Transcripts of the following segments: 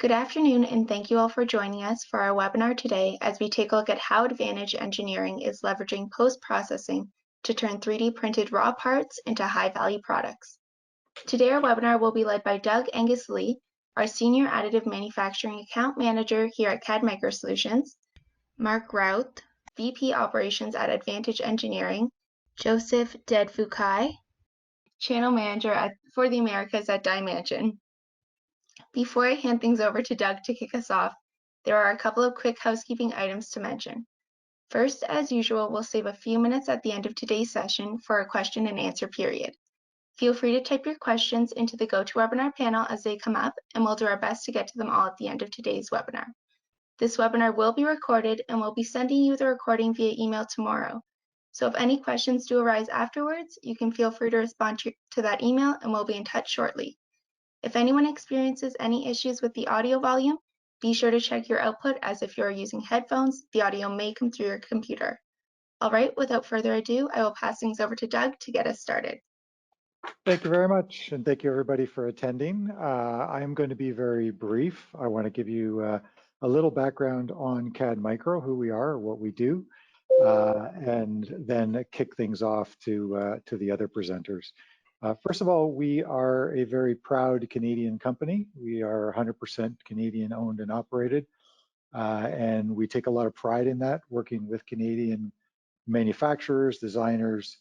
Good afternoon, and thank you all for joining us for our webinar today as we take a look at how advantage engineering is leveraging post-processing to turn 3D printed raw parts into high-value products. Today, our webinar will be led by Doug Angus Lee, our Senior Additive Manufacturing Account Manager here at CAD Microsolutions, Mark Rauth, VP Operations at Advantage Engineering, Joseph Dedfukai, Channel Manager for the Americas at DyeMansion. Before I hand things over to Doug to kick us off, there are a couple of quick housekeeping items to mention. First, as usual, we'll save a few minutes at the end of today's session for a question and answer period. Feel free to type your questions into the GoToWebinar panel as they come up, and we'll do our best to get to them all at the end of today's webinar. This webinar will be recorded, and we'll be sending you the recording via email tomorrow. So if any questions do arise afterwards, you can feel free to respond to that email, and we'll be in touch shortly. If anyone experiences any issues with the audio volume, be sure to check your output, as if you are using headphones, the audio may come through your computer. All right, without further ado, I will pass things over to Doug to get us started. Thank you very much, and thank you everybody for attending. I am going to be very brief. I want to give you a little background on CAD Micro, who we are, what we do, and then kick things off to the other presenters. First of all, we are a very proud Canadian company. We are 100% Canadian owned and operated, and we take a lot of pride in that, working with Canadian manufacturers, designers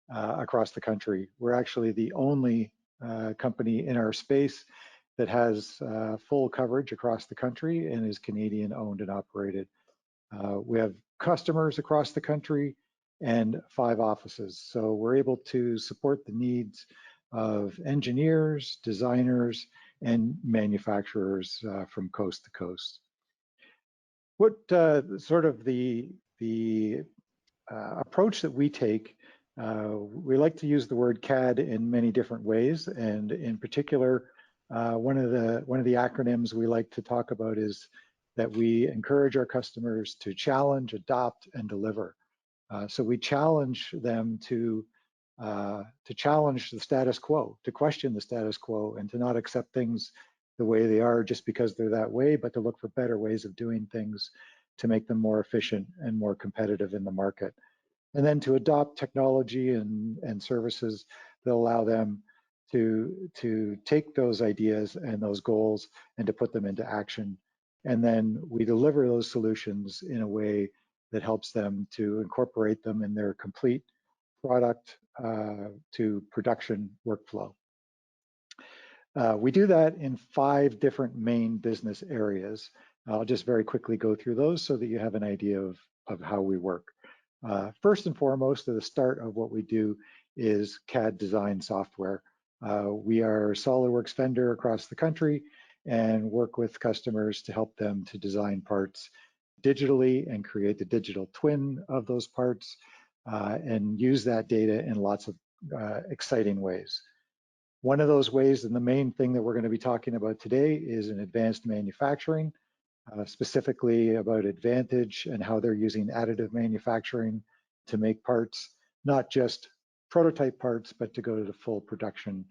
across the country. We're actually the only company in our space that has full coverage across the country and is Canadian owned and operated. We have customers across the country and 5 offices. So we're able to support the needs of engineers, designers, and manufacturers from coast to coast. What sort of the approach that we take, we like to use the word CAD in many different ways, and in particular, one of the acronyms we like to talk about is that we encourage our customers to challenge, adopt, and deliver. So we challenge them to challenge the status quo, to question the status quo, and to not accept things the way they are just because they're that way, but to look for better ways of doing things to make them more efficient and more competitive in the market. And then to adopt technology and services that allow them to take those ideas and those goals and to put them into action. And then we deliver those solutions in a way that helps them to incorporate them in their complete product to production workflow. We do that in 5 different main business areas. I'll just very quickly go through those so that you have an idea of how we work. First and foremost, at the start of what we do is CAD design software. We are a SolidWorks vendor across the country and work with customers to help them to design parts digitally and create the digital twin of those parts and use that data in lots of exciting ways. One of those ways, and the main thing that we're going to be talking about today, is in advanced manufacturing, specifically about Advantage and how they're using additive manufacturing to make parts, not just prototype parts, but to go to the full production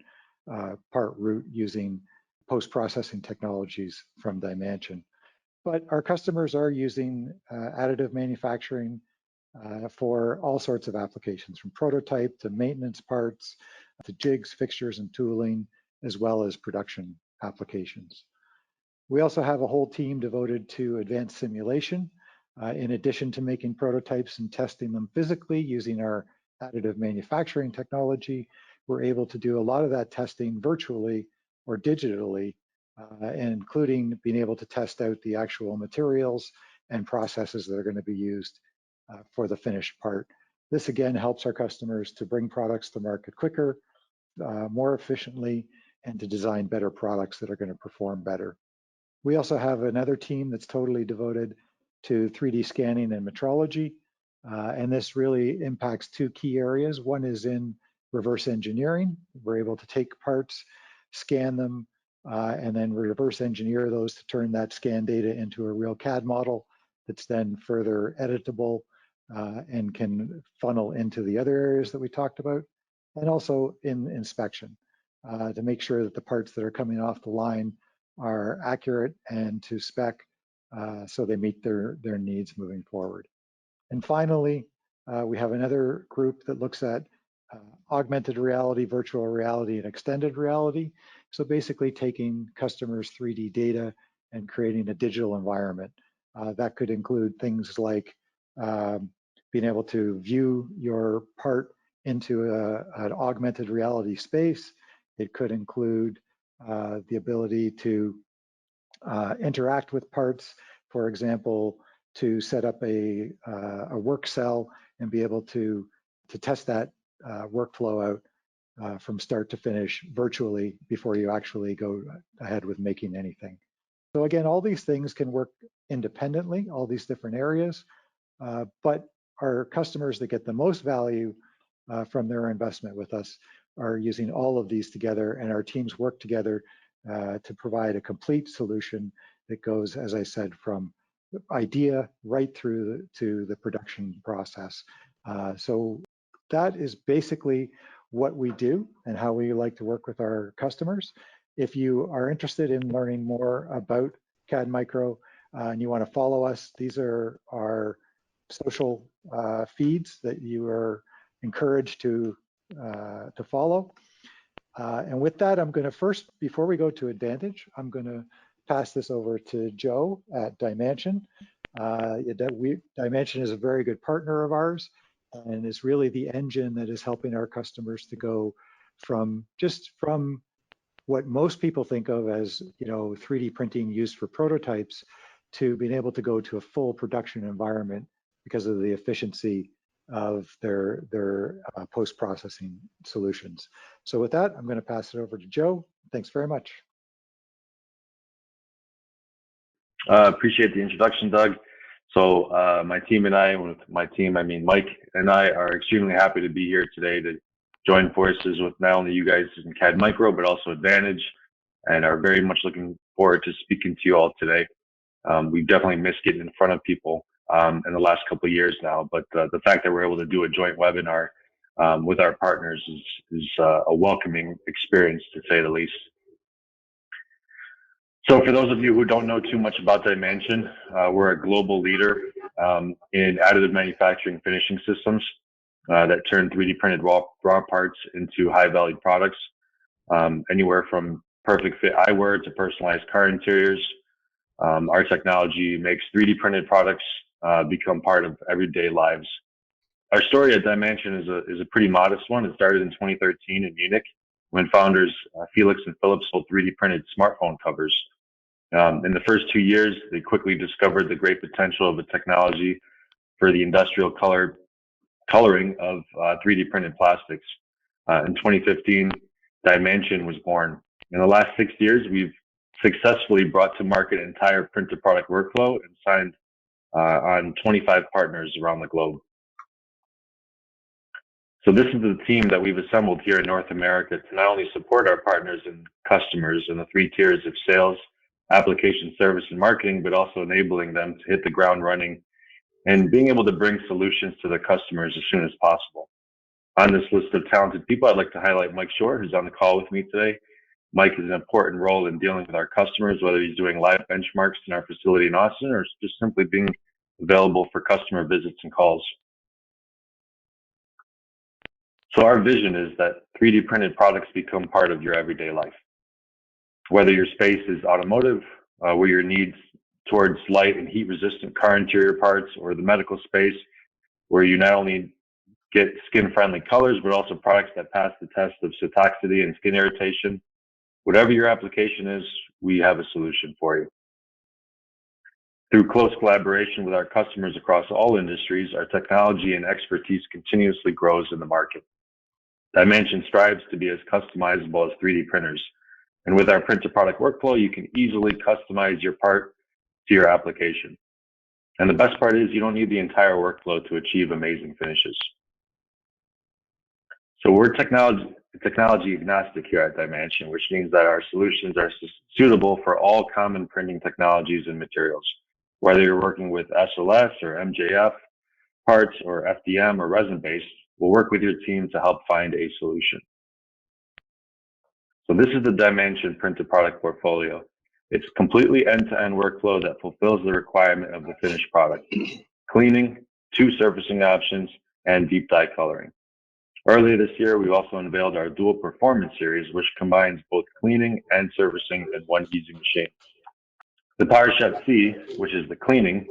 part route using post-processing technologies from DyeMansion. But our customers are using additive manufacturing for all sorts of applications, from prototype to maintenance parts, to jigs, fixtures, and tooling, as well as production applications. We also have a whole team devoted to advanced simulation. In addition to making prototypes and testing them physically using our additive manufacturing technology, we're able to do a lot of that testing virtually or digitally, including being able to test out the actual materials and processes that are going to be used for the finished part. This again helps our customers to bring products to market quicker, more efficiently, and to design better products that are going to perform better. We also have another team that's totally devoted to 3D scanning and metrology, and this really impacts 2 key areas. One is in reverse engineering. We're able to take parts, scan them, and then reverse engineer those to turn that scan data into a real CAD model that's then further editable and can funnel into the other areas that we talked about, and also in inspection to make sure that the parts that are coming off the line are accurate and to spec, so they meet their needs moving forward. And finally, we have another group that looks at augmented reality, virtual reality, and extended reality. So basically taking customers' 3D data and creating a digital environment. That could include things like being able to view your part into an augmented reality space. It could include the ability to interact with parts, for example, to set up a work cell and be able to test that workflow out from start to finish virtually before you actually go ahead with making anything. So again, all these things can work independently, all these different areas, but our customers that get the most value from their investment with us are using all of these together, and our teams work together to provide a complete solution that goes, as I said, from idea right through to the production process. So that is basically what we do and how we like to work with our customers. If you are interested in learning more about CAD Micro and you want to follow us, these are our social feeds that you are encouraged to follow. And with that, I'm going to first, before we go to Advantage, I'm going to pass this over to Joe at DyeMansion. DyeMansion is a very good partner of ours and is really the engine that is helping our customers to go from what most people think of as 3D printing used for prototypes to being able to go to a full production environment because of the efficiency of their post-processing solutions. So with that, I'm going to pass it over to Joe. Thanks very much. Appreciate the introduction, Doug. So my team and I, with my team, I mean Mike and I, are extremely happy to be here today to join forces with not only you guys in CAD Micro, but also Advantage, and are very much looking forward to speaking to you all today. We've definitely missed getting in front of people in the last couple of years now, but the fact that we're able to do a joint webinar with our partners is a welcoming experience, to say the least. So for those of you who don't know too much about DyeMansion, we're a global leader in additive manufacturing finishing systems that turn 3D printed raw parts into high value products, anywhere from perfect fit eyewear to personalized car interiors. Our technology makes 3D printed products become part of everyday lives. Our story at DyeMansion is a pretty modest one. It started in 2013 in Munich when founders Felix and Philip sold 3D printed smartphone covers. In the first 2 years, they quickly discovered the great potential of the technology for the industrial coloring of 3D printed plastics. In 2015, DyeMansion was born. In the last 6 years, we've successfully brought to market an entire print-to-product workflow and signed on 25 partners around the globe. So this is the team that we've assembled here in North America to not only support our partners and customers in the 3 tiers of sales, application, service, and marketing, but also enabling them to hit the ground running and being able to bring solutions to their customers as soon as possible. On this list of talented people, I'd like to highlight Mike Shore, who's on the call with me today. Mike has an important role in dealing with our customers, whether he's doing live benchmarks in our facility in Austin or just simply being available for customer visits and calls. So our vision is that 3D printed products become part of your everyday life. Whether your space is automotive, where your needs towards light and heat resistant car interior parts, or the medical space, where you not only get skin friendly colors, but also products that pass the test of cytoxicity and skin irritation. Whatever your application is, we have a solution for you. Through close collaboration with our customers across all industries, our technology and expertise continuously grows in the market. DyeMansion strives to be as customizable as 3D printers. And with our print-to-product workflow, you can easily customize your part to your application. And the best part is you don't need the entire workflow to achieve amazing finishes. So we're technology agnostic here at DyeMansion, which means that our solutions are suitable for all common printing technologies and materials. Whether you're working with SLS or MJF parts or FDM or resin-based, we'll work with your team to help find a solution. So this is the DyeMansion print-to-product portfolio. It's completely end-to-end workflow that fulfills the requirement of the finished product. Cleaning, 2 surfacing options, and deep dye coloring. Earlier this year, we also unveiled our dual performance series, which combines both cleaning and surfacing in one easy machine. The PowerShot C, which is the cleaning,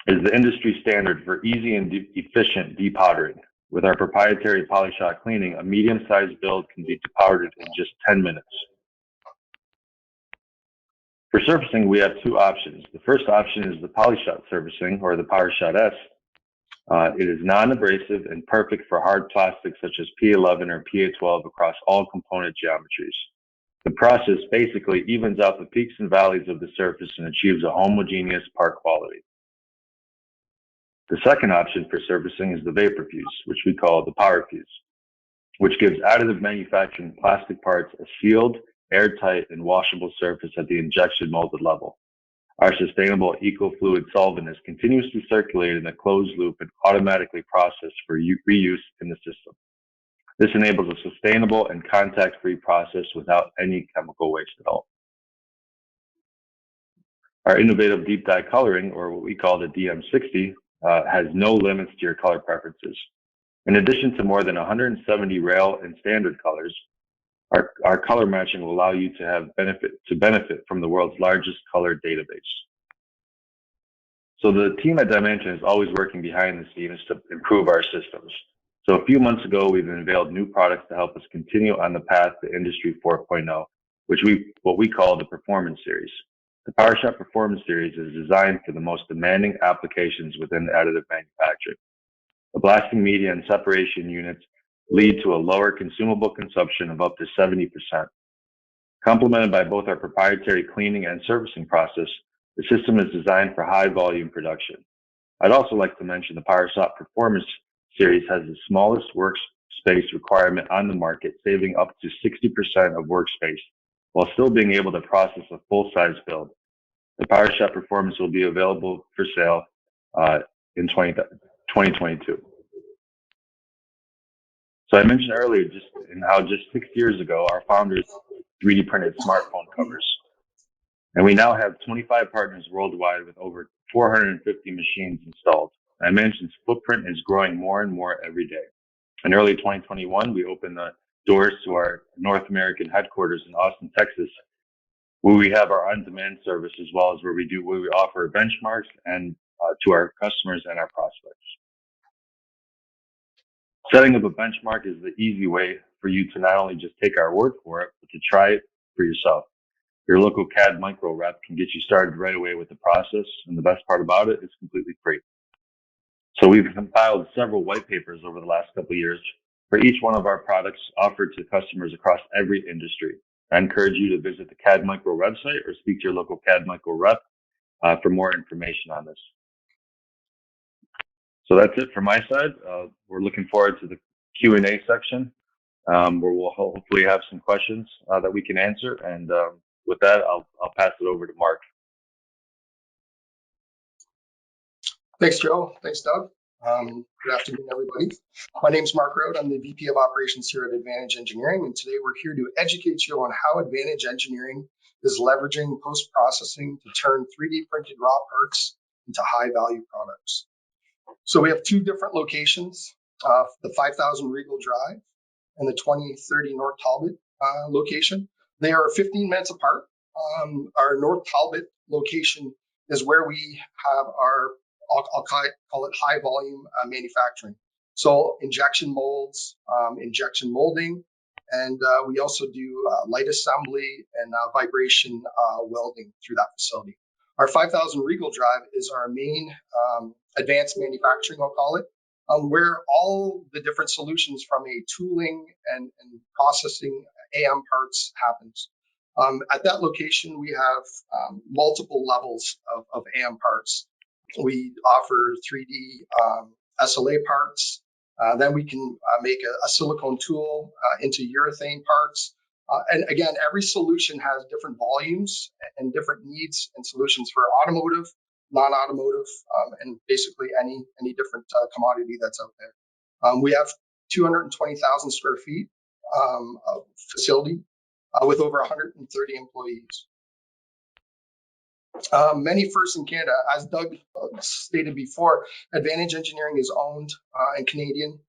is the industry standard for easy and efficient depowdering. With our proprietary PolyShot cleaning, a medium-sized build can be depowdered in just 10 minutes. For surfacing, we have 2 options. The first option is the PolyShot surfacing, or the PowerShot S. It is non-abrasive and perfect for hard plastics such as P11 or PA12 across all component geometries. The process basically evens out the peaks and valleys of the surface and achieves a homogeneous part quality. The second option for surfacing is the vapor fuse, which we call the Power Fuse, which gives additive manufacturing plastic parts a sealed, airtight, and washable surface at the injection molded level. Our sustainable eco-fluid solvent is continuously circulated in a closed loop and automatically processed for reuse in the system. This enables a sustainable and contact-free process without any chemical waste at all. Our innovative deep dye coloring, or what we call the DM60, has no limits to your color preferences. In addition to more than 170 rail and standard colors, our color matching will allow you to benefit from the world's largest color database. So the team at DyeMansion is always working behind the scenes to improve our systems. So a few months ago, we've unveiled new products to help us continue on the path to Industry 4.0, what we call the Performance Series. The PowerShot Performance Series is designed for the most demanding applications within additive manufacturing. The blasting media and separation units lead to a lower consumable consumption of up to 70%. Complemented by both our proprietary cleaning and surfacing process, the system is designed for high volume production. I'd also like to mention the PowerShot Performance Series has the smallest workspace requirement on the market, saving up to 60% of workspace, while still being able to process a full-size build. The PowerShot Performance will be available for sale in 2022. So I mentioned earlier how just 6 years ago, our founders 3D printed smartphone covers. And we now have 25 partners worldwide with over 450 machines installed. DyeMansion's footprint is growing more and more every day. In early 2021, we opened the doors to our North American headquarters in Austin, Texas, where we have our on-demand service, as well as where we offer benchmarks and to our customers and our prospects. Setting up a benchmark is the easy way for you to not only just take our word for it, but to try it for yourself. Your local CAD micro rep can get you started right away with the process, and the best part about it, it's completely free. So we've compiled several white papers over the last couple of years for each one of our products offered to customers across every industry. I encourage you to visit the CAD Micro website or speak to your local CAD Micro rep for more information on this. So that's it from my side. We're looking forward to the Q&A section where we'll hopefully have some questions that we can answer. And with that, I'll pass it over to Mark. Thanks, Joe. Thanks, Doug. Good afternoon, everybody. My name is Mark Rauth. I'm the VP of Operations here at Advantage Engineering, and today we're here to educate you on how Advantage Engineering is leveraging post-processing to turn 3D printed raw parts into high-value products. So we have 2 different locations, the 5000 Regal Drive and the 2030 North Talbot location. They are 15 minutes apart. Our North Talbot location is where we have our, I'll call it high volume manufacturing. So injection molds, injection molding, and we also do light assembly and vibration welding through that facility. Our 5000 Regal Drive is our main advanced manufacturing, I'll call it, where all the different solutions from a tooling and processing AM parts happens. At that location, we have multiple levels of AM parts. We offer 3D SLA parts. Then we can make a silicone tool into urethane parts. And again, every solution has different volumes and different needs and solutions for automotive, non-automotive, and basically any different commodity that's out there. We have 220,000 square feet of facility with over 130 employees. Many firsts in Canada, as Doug stated before. Advantage Engineering is owned and Canadian.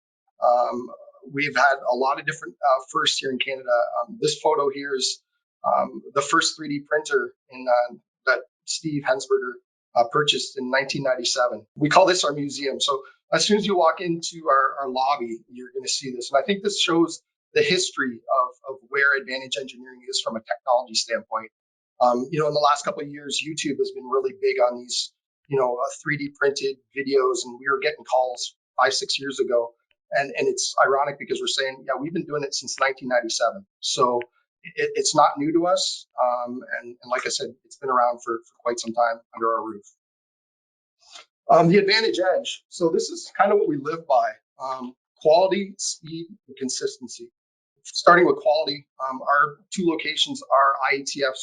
We've had a lot of different firsts here in Canada. This photo here is the first 3D printer that Steve Hensberger purchased in 1997. We call this our museum. So as soon as you walk into our lobby, you're going to see this. And I think this shows the history of where Advantage Engineering is from a technology standpoint. In the last couple of years, YouTube has been really big on these, 3D printed videos, and we were getting calls 5-6 years ago. And it's ironic because we're saying, yeah, we've been doing it since 1997. So it's not new to us. And like I said, it's been around for quite some time under our roof. The Advantage Edge. So this is kind of what we live by. Quality, speed, and consistency. Starting with quality, our 2 locations are IATF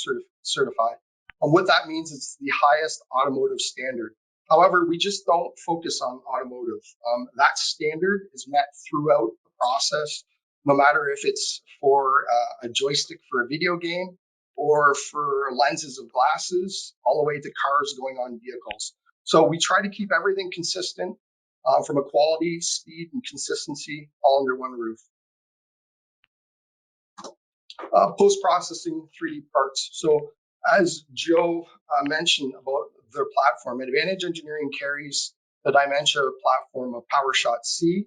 certified. What that means is the highest automotive standard. However, we just don't focus on automotive. That standard is met throughout the process, no matter if it's for a joystick for a video game or for lenses of glasses, all the way to cars going on vehicles. So we try to keep everything consistent from a quality, speed, and consistency all under one roof. Post-processing 3D parts. So as Joe mentioned about their platform, Advantage Engineering carries the DyeMansion platform of PowerShot C,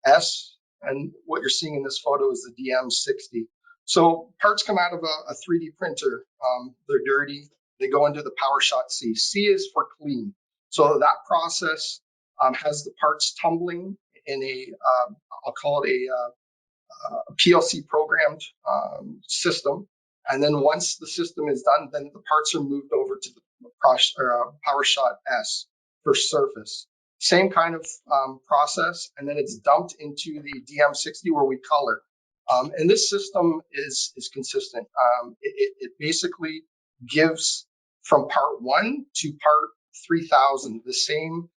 S, and what you're seeing in this photo is the DM60. So parts come out of a 3D printer. They're dirty. They go into the PowerShot C. C is for clean. So that process has the parts tumbling in I'll call it a PLC programmed system. And then once the system is done, then the parts are moved over to the PowerShot S for surface. Same kind of process, and then it's dumped into the DM60 where we color. And this system is consistent. It basically gives from part 1 to part 3000 the same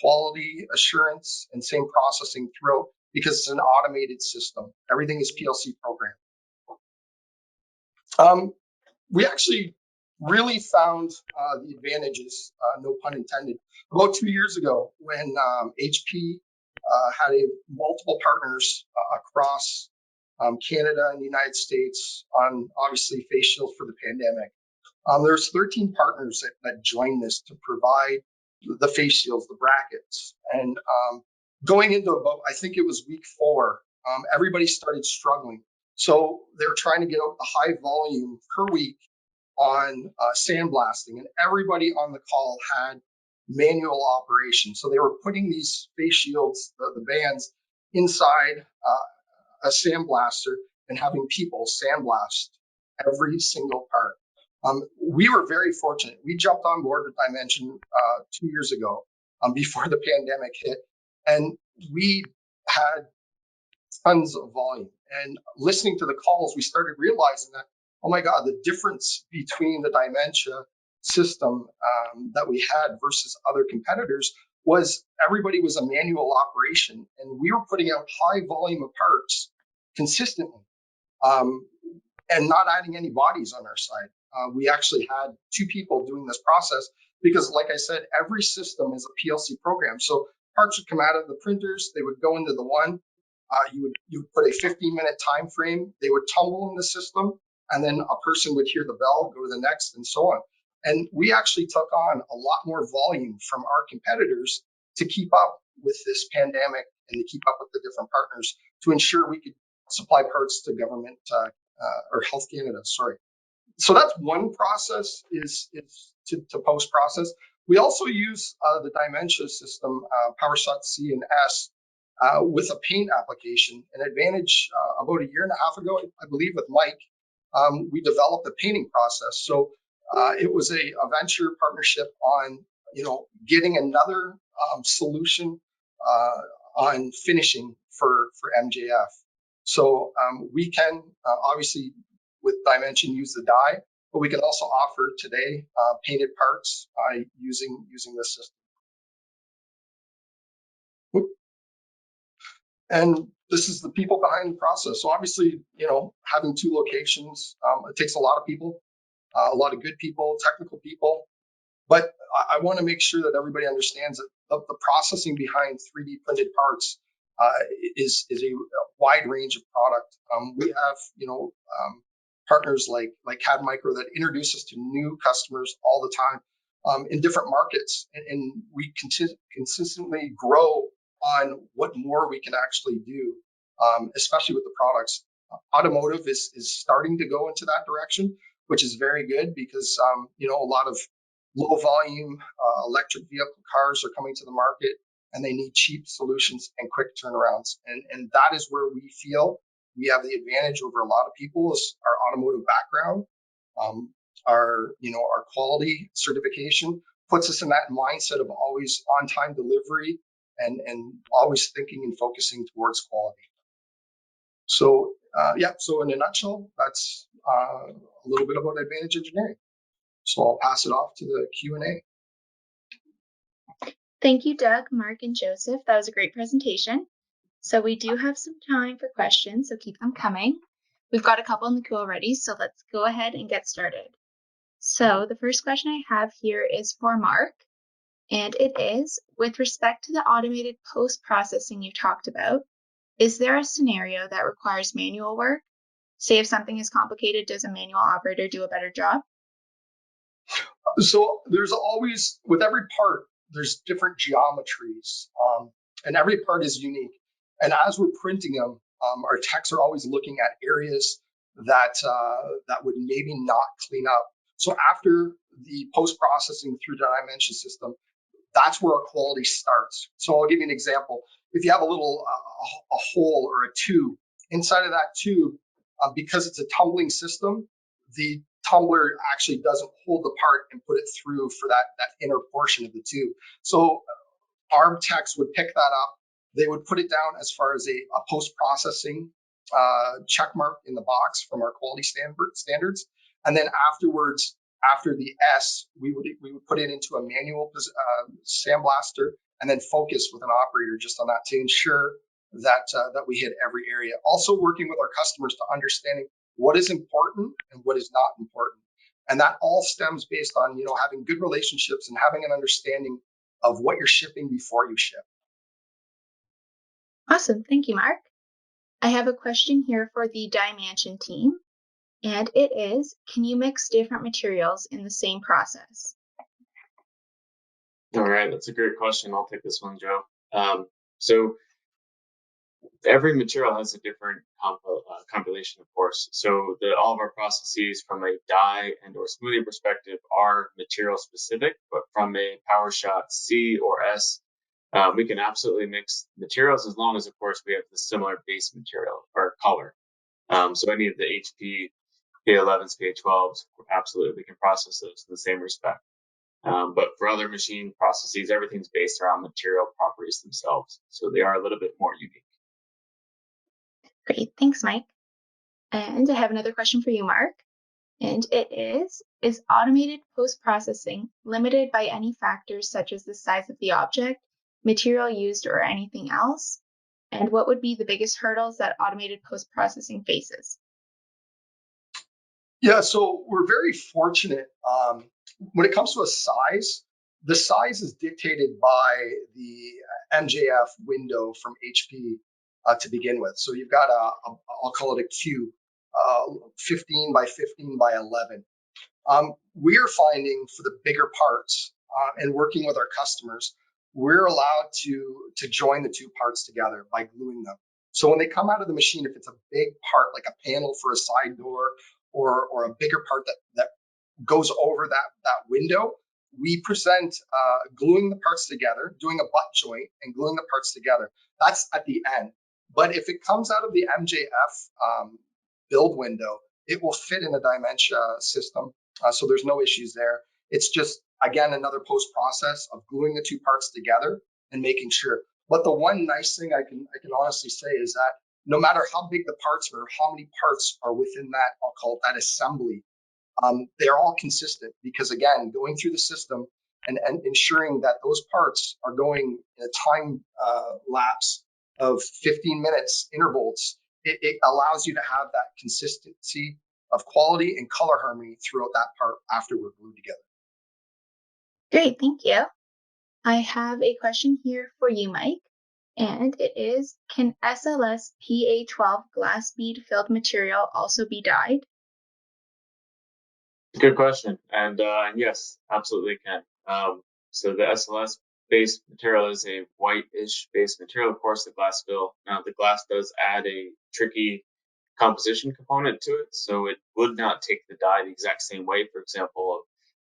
quality assurance and same processing throughout, because it's an automated system. Everything is PLC programmed. We actually really found the advantages, no pun intended, about 2 years ago when HP had multiple partners across Canada and the United States on obviously face shields for the pandemic. There's 13 partners that joined this to provide the face shields, the brackets. And going into about, I think it was week 4, everybody started struggling. So they were trying to get out the high volume per week on sandblasting, and everybody on the call had manual operation. So they were putting these face shields, the bands, inside a sandblaster and having people sandblast every single part. We were very fortunate. We jumped on board with DyeMansion 2 years ago before the pandemic hit, and we had tons of volume. And listening to the calls, we started realizing that, oh my God, the difference between the DyeMansion system that we had versus other competitors was everybody was a manual operation, and we were putting out high volume of parts consistently and not adding any bodies on our side. We actually had 2 people doing this process because, like I said, every system is a PLC program. So parts would come out of the printers, they would go into the one. You would put a 15-minute time frame. They would tumble in the system, and then a person would hear the bell, go to the next, and so on. And we actually took on a lot more volume from our competitors to keep up with this pandemic and to keep up with the different partners to ensure we could supply parts to government or Health Canada. Sorry. So that's one process is to post process. We also use the DyeMansion system, PowerShot C and S. With a paint application. An Advantage about 1.5 years ago, I believe, with Mike, we developed a painting process. So it was a venture partnership on, getting another solution on finishing for MJF. So we can obviously with DyeMansion use the dye, but we can also offer today painted parts using this system. And this is the people behind the process. So obviously, having 2 locations, it takes a lot of people. a lot of good people, technical people. But I want to make sure that everybody understands that the processing behind 3D printed parts is a wide range of product. We have, partners like CAD Micro that introduce us to new customers all the time in different markets, and we consistently grow on what more we can actually do, especially with the products. Automotive is starting to go into that direction, which is very good because a lot of low volume electric vehicle cars are coming to the market, and they need cheap solutions and quick turnarounds. And that is where we feel we have the advantage over a lot of people is our automotive background. Our quality certification puts us in that mindset of always on time delivery and always thinking and focusing towards quality. So so in a nutshell, that's a little bit about Advantage Engineering. So I'll pass it off to the Q&A. Thank you, Doug, Mark, and Joseph. That was a great presentation. So we do have some time for questions, so keep them coming. We've got a couple in the queue already, so let's go ahead and get started. So the first question I have here is for Mark, and it is, with respect to the automated post-processing you talked about, is there a scenario that requires manual work? Say if something is complicated, does a manual operator do a better job? So there's always, with every part, there's different geometries, and every part is unique. And as we're printing them, our techs are always looking at areas that would maybe not clean up. So after the post-processing through the DyeMansion system, that's where our quality starts. So I'll give you an example. If you have a little a hole or a tube, inside of that tube, because it's a tumbling system, the tumbler actually doesn't hold the part and put it through for that inner portion of the tube. So our techs would pick that up. They would put it down as far as a post-processing check mark in the box from our quality standards. And then afterwards, after the S, we would put it into a manual sandblaster and then focus with an operator just on that to ensure that we hit every area. Also working with our customers to understanding what is important and what is not important. And that all stems based on, having good relationships and having an understanding of what you're shipping before you ship. Awesome. Thank you, Mark. I have a question here for the DyeMansion team, and it is, can you mix different materials in the same process? All right, that's a great question. I'll take this one, Joe. So every material has a different compilation, of course. So all of our processes from a dye and or smoothing perspective are material specific, but from a power shot C or S, we can absolutely mix materials as long as, of course, we have the similar base material or color. So any of the HP, K11s, K12s, absolutely, we can process those in the same respect. But for other machine processes, everything's based around material properties themselves. So they are a little bit more unique. Great. Thanks, Mike. And I have another question for you, Mark. And it is automated post-processing limited by any factors such as the size of the object, material used, or anything else? And what would be the biggest hurdles that automated post-processing faces? Yeah, so we're very fortunate. When it comes to a size, the size is dictated by the MJF window from HP to begin with. So you've got I'll call it a cube, 15 by 15 by 11. We're finding for the bigger parts and working with our customers, we're allowed to join the two parts together by gluing them. So when they come out of the machine, if it's a big part like a panel for a side door or a bigger part that goes over that window, we present gluing the parts together, doing a butt joint and gluing the parts together. That's at the end. But if it comes out of the MJF build window, it will fit in the DyeMansion system. So there's no issues there. It's just, again, another post process of gluing the two parts together and making sure. But the one nice thing I can honestly say is that no matter how big the parts are, how many parts are within that, I'll call it that assembly, they're all consistent because, again, going through the system and ensuring that those parts are going in a time lapse of 15 minutes intervals, it allows you to have that consistency of quality and color harmony throughout that part after we're glued together. Great, thank you. I have a question here for you, Mike, and it is, can SLS PA12 glass bead filled material also be dyed? Good question. And yes, absolutely can. So the SLS based material is a whitish based material, of course, the glass fill. Now the glass does add a tricky composition component to it, so it would not take the dye the exact same way. For example,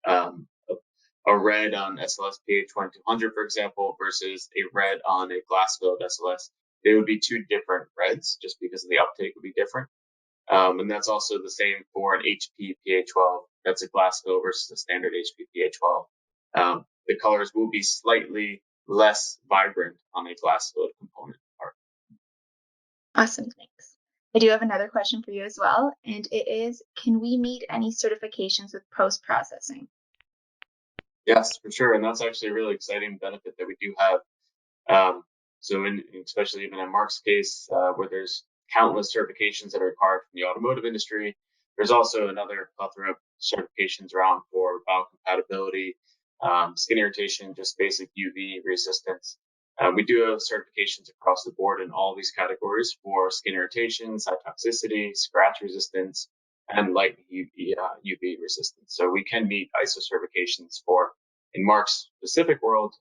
a red on SLS PA2200, for example, versus a red on a glass filled SLS. They would be two different reds just because the uptake would be different. And that's also the same for an HP PA12. That's a glass fill versus a standard HP PA12. The colors will be slightly less vibrant on a glass filled component part. Awesome, thanks. I do have another question for you as well, and it is, can we meet any certifications with post-processing? Yes, for sure. And that's actually a really exciting benefit that we do have. So especially even in Mark's case, where there's countless certifications that are required from the automotive industry, there's also another plethora of certifications around for biocompatibility, skin irritation, just basic UV resistance. We do have certifications across the board in all these categories for skin irritation, cytotoxicity, scratch resistance, and light UV resistance. So we can meet ISO certifications for, in Mark's specific world,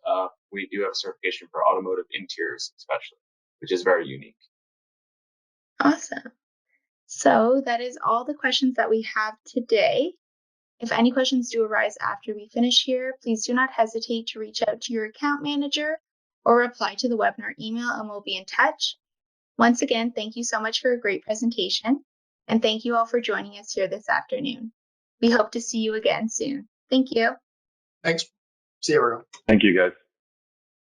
we do have a certification for automotive interiors especially, which is very unique. Awesome. So that is all the questions that we have today. If any questions do arise after we finish here, please do not hesitate to reach out to your account manager or reply to the webinar email and we'll be in touch. Once again, thank you so much for a great presentation, and thank you all for joining us here this afternoon. We hope to see you again soon. Thank you. Thanks. See you, everyone. Thank you, guys.